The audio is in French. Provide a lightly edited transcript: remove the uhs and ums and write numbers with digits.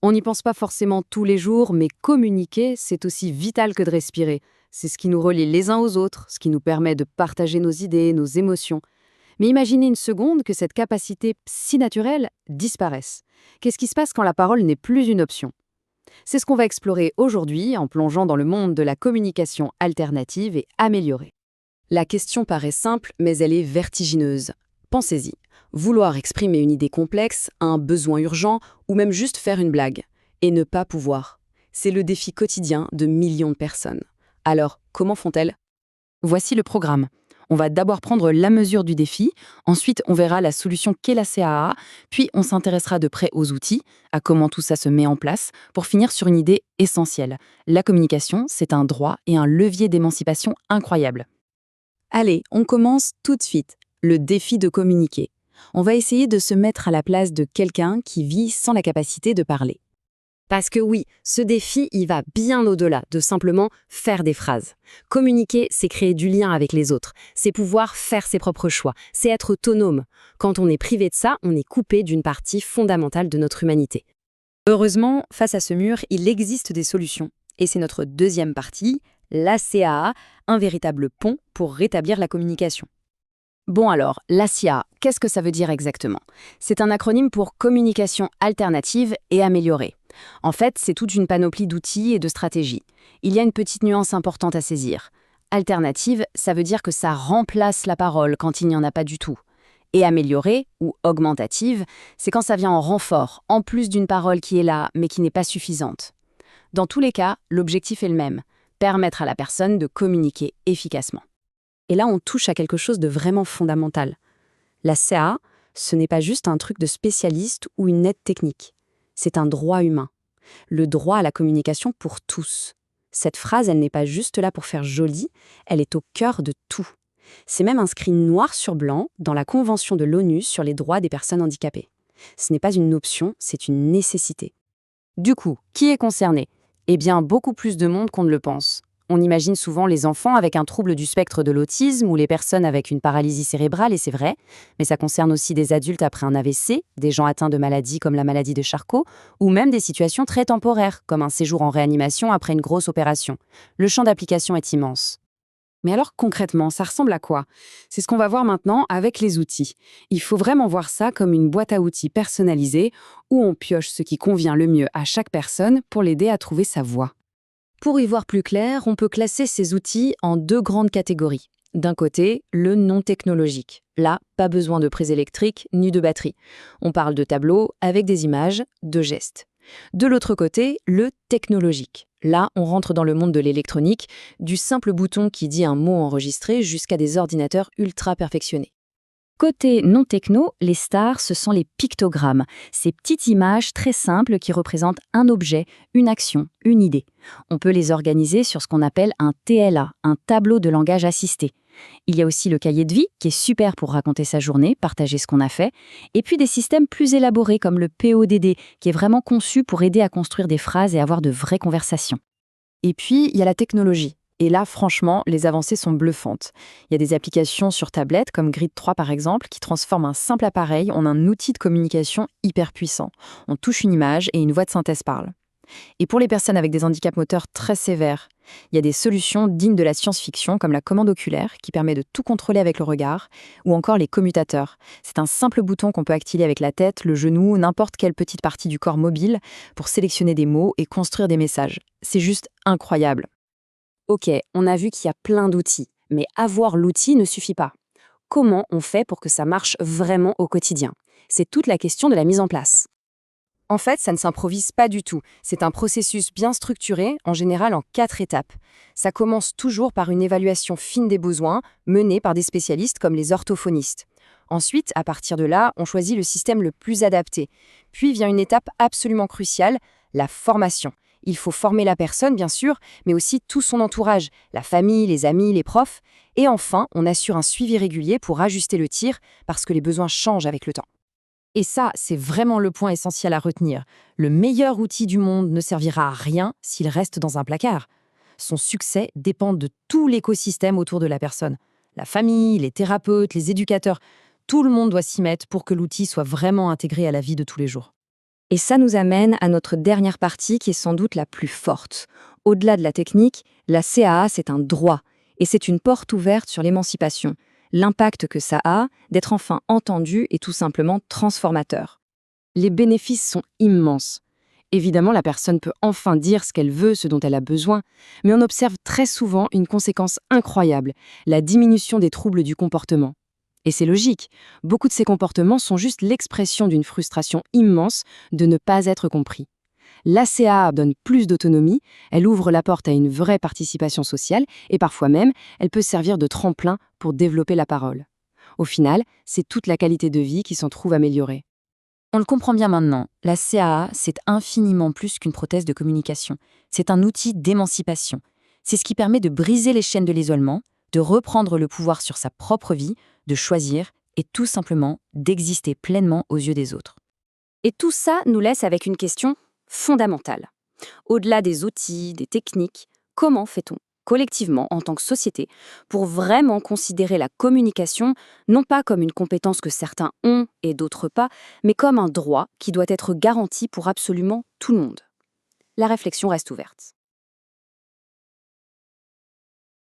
On n'y pense pas forcément tous les jours, mais communiquer, c'est aussi vital que de respirer. C'est ce qui nous relie les uns aux autres, ce qui nous permet de partager nos idées, nos émotions. Mais imaginez une seconde que cette capacité si naturelle disparaisse. Qu'est-ce qui se passe quand la parole n'est plus une option? C'est ce qu'on va explorer aujourd'hui en plongeant dans le monde de la communication alternative et améliorée. La question paraît simple, mais elle est vertigineuse. Pensez-y. Vouloir exprimer une idée complexe, un besoin urgent, ou même juste faire une blague. Et ne pas pouvoir. C'est le défi quotidien de millions de personnes. Alors, comment font-elles? Voici le programme. On va d'abord prendre la mesure du défi, ensuite on verra la solution qu'est la CAA, puis on s'intéressera de près aux outils, à comment tout ça se met en place, pour finir sur une idée essentielle. La communication, c'est un droit et un levier d'émancipation incroyable. Allez, on commence tout de suite. Le défi de communiquer. On va essayer de se mettre à la place de quelqu'un qui vit sans la capacité de parler. Parce que oui, ce défi, il va bien au-delà de simplement faire des phrases. Communiquer, c'est créer du lien avec les autres, c'est pouvoir faire ses propres choix, c'est être autonome. Quand on est privé de ça, on est coupé d'une partie fondamentale de notre humanité. Heureusement, face à ce mur, il existe des solutions. Et c'est notre deuxième partie, la CAA, un véritable pont pour rétablir la communication. Bon alors, l'ACIA, qu'est-ce que ça veut dire exactement? C'est un acronyme pour communication alternative et améliorée. En fait, c'est toute une panoplie d'outils et de stratégies. Il y a une petite nuance importante à saisir. Alternative, ça veut dire que ça remplace la parole quand il n'y en a pas du tout. Et améliorée, ou augmentative, c'est quand ça vient en renfort, en plus d'une parole qui est là, mais qui n'est pas suffisante. Dans tous les cas, l'objectif est le même, permettre à la personne de communiquer efficacement. Et là, on touche à quelque chose de vraiment fondamental. La CA, ce n'est pas juste un truc de spécialiste ou une aide technique. C'est un droit humain. Le droit à la communication pour tous. Cette phrase, elle n'est pas juste là pour faire joli, elle est au cœur de tout. C'est même inscrit noir sur blanc dans la Convention de l'ONU sur les droits des personnes handicapées. Ce n'est pas une option, c'est une nécessité. Du coup, qui est concerné? Eh bien, beaucoup plus de monde qu'on ne le pense. On imagine souvent les enfants avec un trouble du spectre de l'autisme ou les personnes avec une paralysie cérébrale, et c'est vrai, mais ça concerne aussi des adultes après un AVC, des gens atteints de maladies comme la maladie de Charcot, ou même des situations très temporaires, comme un séjour en réanimation après une grosse opération. Le champ d'application est immense. Mais alors concrètement, ça ressemble à quoi? C'est ce qu'on va voir maintenant avec les outils. Il faut vraiment voir ça comme une boîte à outils personnalisée où on pioche ce qui convient le mieux à chaque personne pour l'aider à trouver sa voie. Pour y voir plus clair, on peut classer ces outils en deux grandes catégories. D'un côté, le non technologique. Là, pas besoin de prise électrique ni de batterie. On parle de tableaux avec des images, de gestes. De l'autre côté, le technologique. Là, on rentre dans le monde de l'électronique, du simple bouton qui dit un mot enregistré jusqu'à des ordinateurs ultra perfectionnés. Côté non techno, les stars, ce sont les pictogrammes, ces petites images très simples qui représentent un objet, une action, une idée. On peut les organiser sur ce qu'on appelle un TLA, un tableau de langage assisté. Il y a aussi le cahier de vie, qui est super pour raconter sa journée, partager ce qu'on a fait, et puis des systèmes plus élaborés comme le PODD, qui est vraiment conçu pour aider à construire des phrases et avoir de vraies conversations. Et puis, il y a la technologie. Et là, franchement, les avancées sont bluffantes. Il y a des applications sur tablette, comme Grid 3 par exemple, qui transforment un simple appareil en un outil de communication hyper puissant. On touche une image et une voix de synthèse parle. Et pour les personnes avec des handicaps moteurs très sévères, il y a des solutions dignes de la science-fiction, comme la commande oculaire, qui permet de tout contrôler avec le regard, ou encore les commutateurs. C'est un simple bouton qu'on peut activer avec la tête, le genou, n'importe quelle petite partie du corps mobile, pour sélectionner des mots et construire des messages. C'est juste incroyable. Ok, on a vu qu'il y a plein d'outils, mais avoir l'outil ne suffit pas. Comment on fait pour que ça marche vraiment au quotidien? C'est toute la question de la mise en place. En fait, ça ne s'improvise pas du tout. C'est un processus bien structuré, en général en 4 étapes. Ça commence toujours par une évaluation fine des besoins, menée par des spécialistes comme les orthophonistes. Ensuite, à partir de là, on choisit le système le plus adapté. Puis vient une étape absolument cruciale, la formation. Il faut former la personne, bien sûr, mais aussi tout son entourage, la famille, les amis, les profs. Et enfin, on assure un suivi régulier pour ajuster le tir, parce que les besoins changent avec le temps. Et ça, c'est vraiment le point essentiel à retenir. Le meilleur outil du monde ne servira à rien s'il reste dans un placard. Son succès dépend de tout l'écosystème autour de la personne. La famille, les thérapeutes, les éducateurs, tout le monde doit s'y mettre pour que l'outil soit vraiment intégré à la vie de tous les jours. Et ça nous amène à notre dernière partie qui est sans doute la plus forte. Au-delà de la technique, la CAA, c'est un droit. Et c'est une porte ouverte sur l'émancipation. L'impact que ça a d'être enfin entendu est tout simplement transformateur. Les bénéfices sont immenses. Évidemment, la personne peut enfin dire ce qu'elle veut, ce dont elle a besoin, mais on observe très souvent une conséquence incroyable, la diminution des troubles du comportement. Et c'est logique, beaucoup de ces comportements sont juste l'expression d'une frustration immense de ne pas être compris. L'ACA donne plus d'autonomie, elle ouvre la porte à une vraie participation sociale et parfois même, elle peut servir de tremplin pour développer la parole. Au final, c'est toute la qualité de vie qui s'en trouve améliorée. On le comprend bien maintenant, la CAA, c'est infiniment plus qu'une prothèse de communication. C'est un outil d'émancipation. C'est ce qui permet de briser les chaînes de l'isolement, de reprendre le pouvoir sur sa propre vie, de choisir et tout simplement d'exister pleinement aux yeux des autres. Et tout ça nous laisse avec une question fondamentale. Au-delà des outils, des techniques, comment fait-on collectivement, en tant que société, pour vraiment considérer la communication, non pas comme une compétence que certains ont et d'autres pas, mais comme un droit qui doit être garanti pour absolument tout le monde? La réflexion reste ouverte.